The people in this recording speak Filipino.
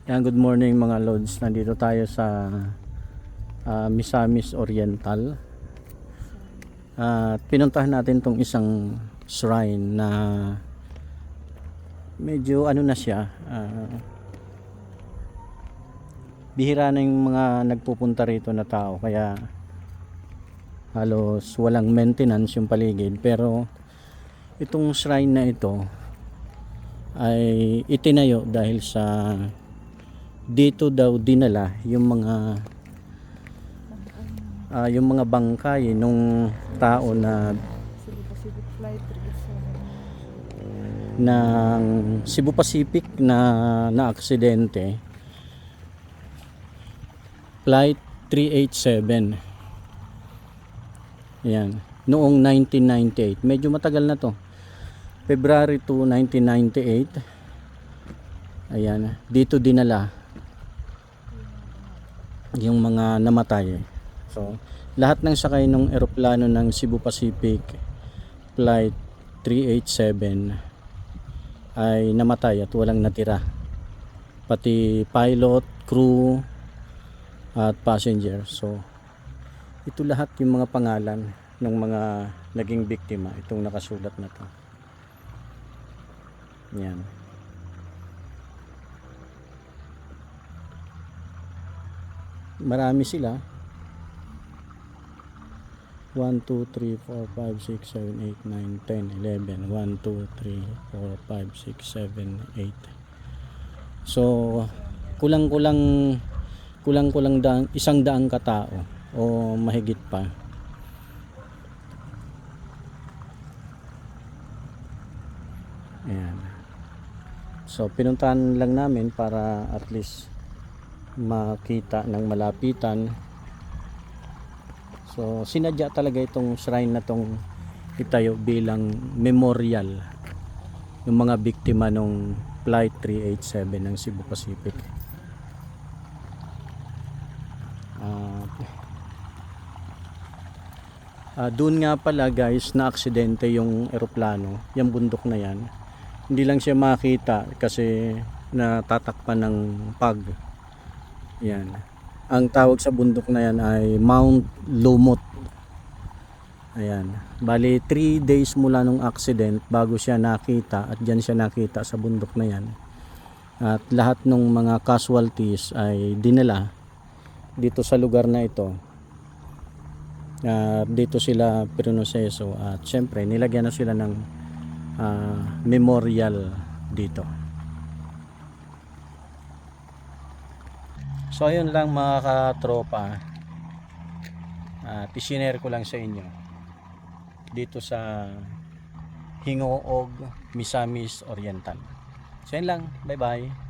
Yan, good morning mga lods. Nandito tayo sa Misamis Oriental. At pinuntahan natin tong isang shrine na medyo ano na siya. Bihira na yung mga nagpupunta rito na tao, kaya halos walang maintenance yung paligid. Pero itong shrine na ito ay itinayo dahil sa dito daw dinala yung mga bangkay nung tao ng Cebu Pacific na aksidente, flight 387. Yan, noong 1998. Medyo matagal na to, February 2, 1998. Ayan, dito dinala yung mga namatay. So lahat ng sakay ng eroplano ng Cebu Pacific flight 387 ay namatay at walang natira, pati pilot, crew at passenger. So ito lahat yung mga pangalan ng mga naging biktima, itong nakasulat na to. Yan. Marami sila. 1, 2, 3, 4, 5, 6, 7, 8, 9, 10, 11. 1, 2, 3, 4, 5, 6, 7, 8. So kulang-kulang isang daang katao o mahigit pa. Ayan. So pinuntahan lang namin para at least makita ng malapitan. So sinadya talaga itong shrine na tong itayo bilang memorial yung mga biktima nung flight 387 ng Cebu Pacific. Doon nga pala guys na aksidente yung eroplano, yung bundok na yan. Hindi lang siya makita kasi natatakpan ng pag. Yan. Ang tawag sa bundok na yan ay Mount Lumot. Ayan. Bali 3 days mula nung accident bago siya nakita, at diyan siya nakita sa bundok na yan. At lahat ng mga casualties ay dinala dito sa lugar na ito. Dito sila pinunoseso at syempre nilagyan na sila ng memorial dito. So ayun lang mga katropa, isinare ko lang sa inyo dito sa Hingoog, Misamis Oriental. So ayun lang, bye bye.